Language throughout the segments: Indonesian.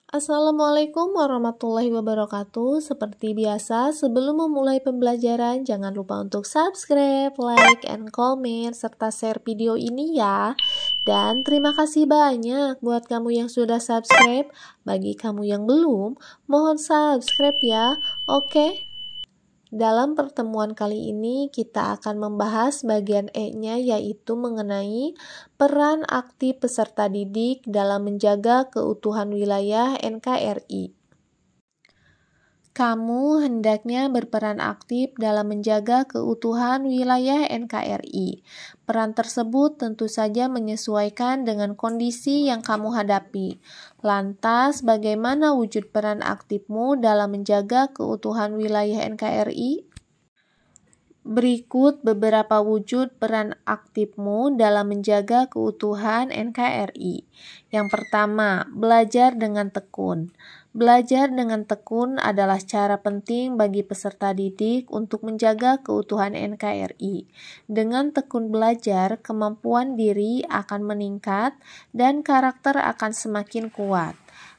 Assalamualaikum warahmatullahi wabarakatuh. Seperti biasa, sebelum memulai pembelajaran, jangan lupa untuk subscribe, like, and comment, serta share video ini ya. Dan terima kasih banyak buat kamu yang sudah subscribe. Bagi kamu yang belum, mohon subscribe ya. Oke? Dalam pertemuan kali ini, kita akan membahas bagian E-nya, yaitu mengenai peran aktif peserta didik dalam menjaga keutuhan wilayah NKRI. Kamu hendaknya berperan aktif dalam menjaga keutuhan wilayah NKRI. Peran tersebut tentu saja menyesuaikan dengan kondisi yang kamu hadapi. Lantas, bagaimana wujud peran aktifmu dalam menjaga keutuhan wilayah NKRI? Berikut beberapa wujud peran aktifmu dalam menjaga keutuhan NKRI. Yang pertama, belajar dengan tekun. Belajar dengan tekun adalah cara penting bagi peserta didik untuk menjaga keutuhan NKRI. Dengan tekun belajar, kemampuan diri akan meningkat dan karakter akan semakin kuat.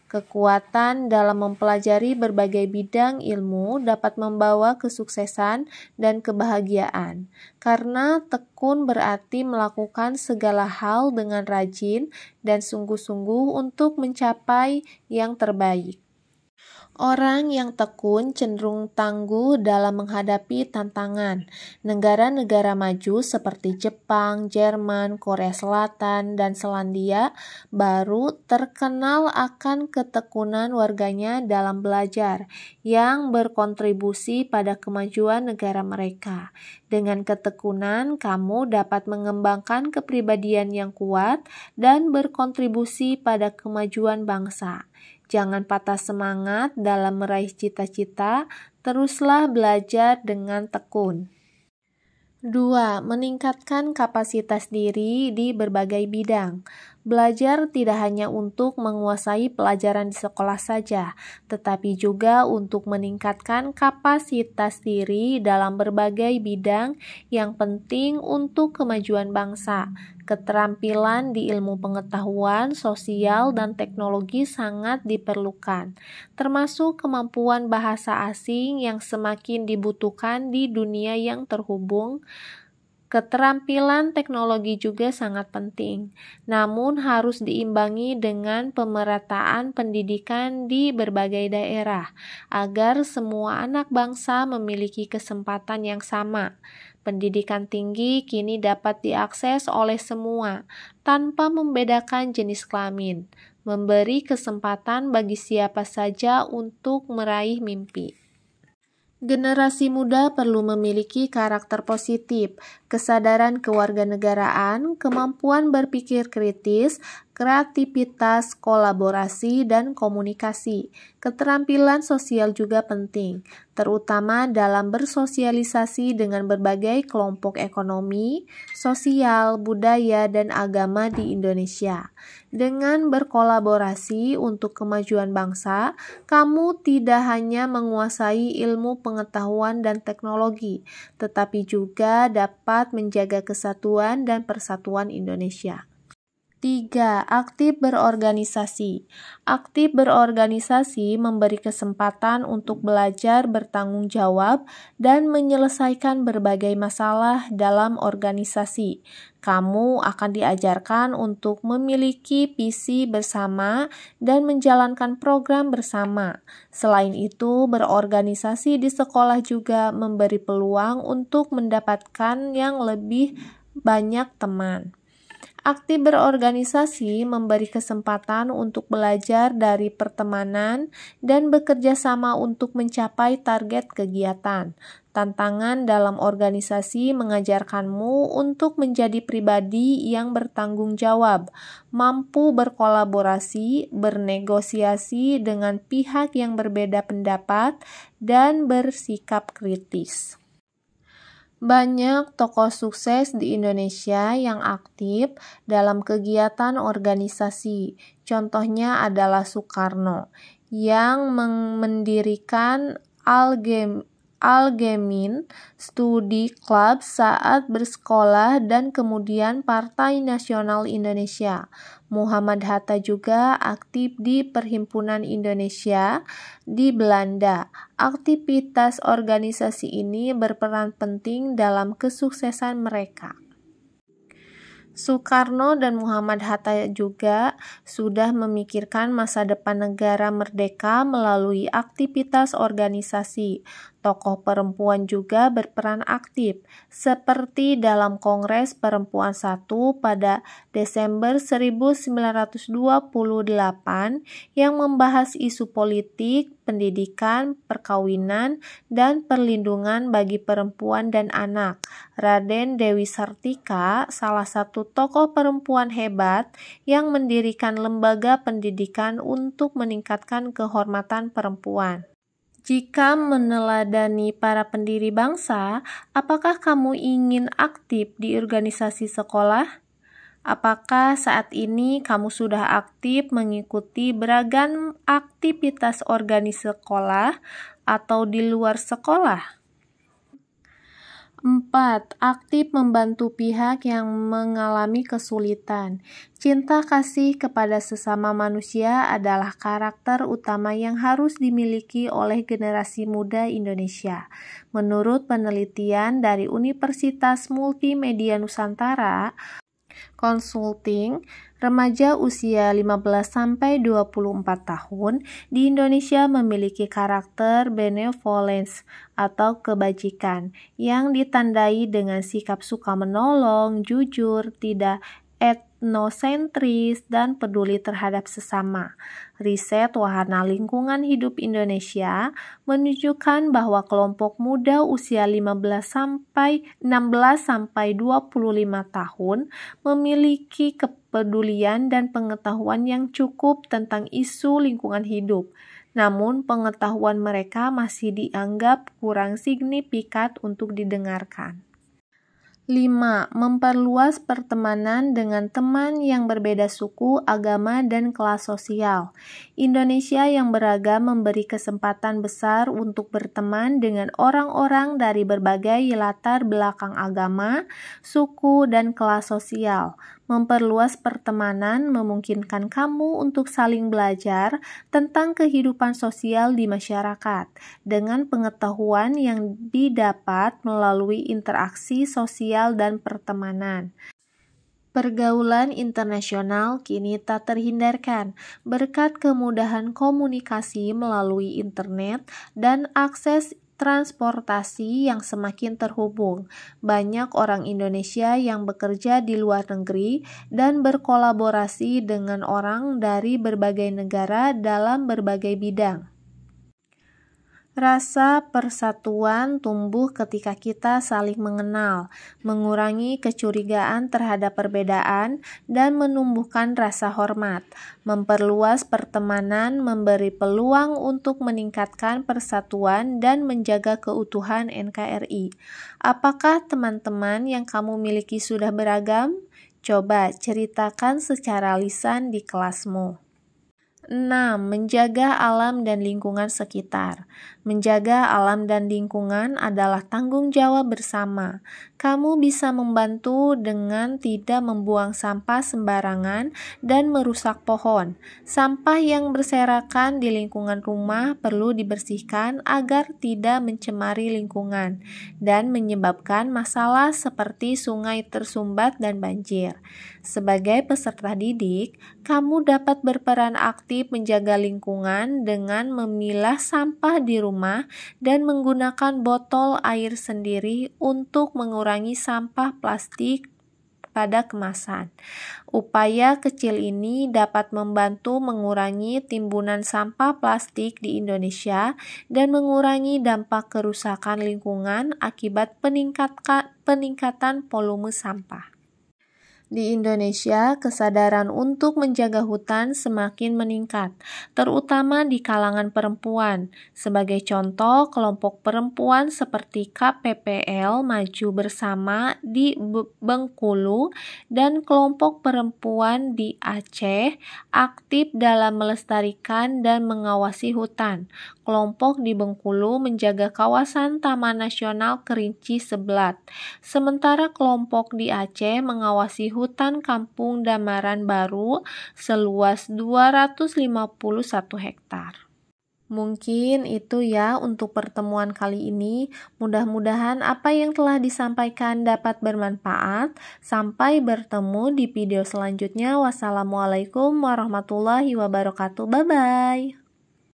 Kekuatan dalam mempelajari berbagai bidang ilmu dapat membawa kesuksesan dan kebahagiaan, karena tekun berarti melakukan segala hal dengan rajin dan sungguh-sungguh untuk mencapai yang terbaik. Orang yang tekun cenderung tangguh dalam menghadapi tantangan. Negara-negara maju seperti Jepang, Jerman, Korea Selatan, dan Selandia baru terkenal akan ketekunan warganya dalam belajar, yang berkontribusi pada kemajuan negara mereka. Dengan ketekunan, kamu dapat mengembangkan kepribadian yang kuat dan berkontribusi pada kemajuan bangsa. Jangan patah semangat dalam meraih cita-cita, teruslah belajar dengan tekun. 2. Meningkatkan kapasitas diri di berbagai bidang. Belajar tidak hanya untuk menguasai pelajaran di sekolah saja, tetapi juga untuk meningkatkan kapasitas diri dalam berbagai bidang yang penting untuk kemajuan bangsa. Keterampilan di ilmu pengetahuan, sosial, dan teknologi sangat diperlukan, termasuk kemampuan bahasa asing yang semakin dibutuhkan di dunia yang terhubung. Keterampilan teknologi juga sangat penting, namun harus diimbangi dengan pemerataan pendidikan di berbagai daerah, agar semua anak bangsa memiliki kesempatan yang sama. Pendidikan tinggi kini dapat diakses oleh semua, tanpa membedakan jenis kelamin, memberi kesempatan bagi siapa saja untuk meraih mimpi. Generasi muda perlu memiliki karakter positif, kesadaran kewarganegaraan, kemampuan berpikir kritis, kreativitas, kolaborasi, dan komunikasi. Keterampilan sosial juga penting, terutama dalam bersosialisasi dengan berbagai kelompok ekonomi, sosial, budaya, dan agama di Indonesia. Dengan berkolaborasi untuk kemajuan bangsa, kamu tidak hanya menguasai ilmu pengetahuan dan teknologi, tetapi juga dapat menjaga kesatuan dan persatuan Indonesia. 3. Aktif berorganisasi. Aktif berorganisasi memberi kesempatan untuk belajar bertanggung jawab dan menyelesaikan berbagai masalah dalam organisasi. Kamu akan diajarkan untuk memiliki visi bersama dan menjalankan program bersama. Selain itu, berorganisasi di sekolah juga memberi peluang untuk mendapatkan yang lebih banyak teman. Aktif berorganisasi memberi kesempatan untuk belajar dari pertemanan dan bekerja sama untuk mencapai target kegiatan. Tantangan dalam organisasi mengajarkanmu untuk menjadi pribadi yang bertanggung jawab, mampu berkolaborasi, bernegosiasi dengan pihak yang berbeda pendapat, dan bersikap kritis. Banyak tokoh sukses di Indonesia yang aktif dalam kegiatan organisasi. Contohnya adalah Soekarno yang mendirikan Allgemeine Studi Club saat bersekolah dan kemudian Partai Nasional Indonesia. Muhammad Hatta juga aktif di Perhimpunan Indonesia di Belanda. Aktivitas organisasi ini berperan penting dalam kesuksesan mereka. Soekarno dan Muhammad Hatta juga sudah memikirkan masa depan negara merdeka melalui aktivitas organisasi. Tokoh perempuan juga berperan aktif, seperti dalam Kongres Perempuan I pada Desember 1928 yang membahas isu politik, pendidikan, perkawinan, dan perlindungan bagi perempuan dan anak. Raden Dewi Sartika, salah satu tokoh perempuan hebat yang mendirikan lembaga pendidikan untuk meningkatkan kehormatan perempuan. Jika meneladani para pendiri bangsa, apakah kamu ingin aktif di organisasi sekolah? Apakah saat ini kamu sudah aktif mengikuti beragam aktivitas organisasi sekolah atau di luar sekolah? 4. Aktif membantu pihak yang mengalami kesulitan. Cinta kasih kepada sesama manusia adalah karakter utama yang harus dimiliki oleh generasi muda Indonesia. Menurut penelitian dari Universitas Multimedia Nusantara, Consulting, remaja usia 15-24 tahun di Indonesia memiliki karakter benevolence atau kebajikan yang ditandai dengan sikap suka menolong, jujur, tidak etnosentris, dan peduli terhadap sesama. Riset Wahana Lingkungan Hidup Indonesia menunjukkan bahwa kelompok muda usia 16-25 tahun memiliki kepedulian dan pengetahuan yang cukup tentang isu lingkungan hidup. Namun, pengetahuan mereka masih dianggap kurang signifikan untuk didengarkan. 5. Memperluas pertemanan dengan teman yang berbeda suku, agama, dan kelas sosial. Indonesia yang beragam memberi kesempatan besar untuk berteman dengan orang-orang dari berbagai latar belakang agama, suku, dan kelas sosial. Memperluas pertemanan memungkinkan kamu untuk saling belajar tentang kehidupan sosial di masyarakat dengan pengetahuan yang didapat melalui interaksi sosial dan pertemanan. Pergaulan internasional kini tak terhindarkan berkat kemudahan komunikasi melalui internet dan akses transportasi yang semakin terhubung. Banyak orang Indonesia yang bekerja di luar negeri dan berkolaborasi dengan orang dari berbagai negara dalam berbagai bidang. Rasa persatuan tumbuh ketika kita saling mengenal, mengurangi kecurigaan terhadap perbedaan, dan menumbuhkan rasa hormat. Memperluas pertemanan memberi peluang untuk meningkatkan persatuan dan menjaga keutuhan NKRI. Apakah teman-teman yang kamu miliki sudah beragam? Coba ceritakan secara lisan di kelasmu. 6. Menjaga alam dan lingkungan sekitar. Menjaga alam dan lingkungan adalah tanggung jawab bersama. Kamu bisa membantu dengan tidak membuang sampah sembarangan dan merusak pohon. Sampah yang berserakan di lingkungan rumah perlu dibersihkan agar tidak mencemari lingkungan dan menyebabkan masalah seperti sungai tersumbat dan banjir. Sebagai peserta didik, kamu dapat berperan aktif menjaga lingkungan dengan memilah sampah di rumah dan menggunakan botol air sendiri untuk mengurangi sampah plastik pada kemasan. Upaya kecil ini dapat membantu mengurangi timbunan sampah plastik di Indonesia dan mengurangi dampak kerusakan lingkungan akibat peningkatan volume sampah. Di Indonesia, kesadaran untuk menjaga hutan semakin meningkat, terutama di kalangan perempuan. Sebagai contoh, kelompok perempuan seperti KPPL Maju Bersama di Bengkulu dan kelompok perempuan di Aceh aktif dalam melestarikan dan mengawasi hutan. Kelompok di Bengkulu menjaga kawasan Taman Nasional Kerinci Seblat, sementara kelompok di Aceh mengawasi hutan Kampung Damaran Baru seluas 251 hektar. Mungkin itu ya untuk pertemuan kali ini. Mudah-mudahan apa yang telah disampaikan dapat bermanfaat. Sampai bertemu di video selanjutnya. Wassalamualaikum warahmatullahi wabarakatuh. Bye-bye.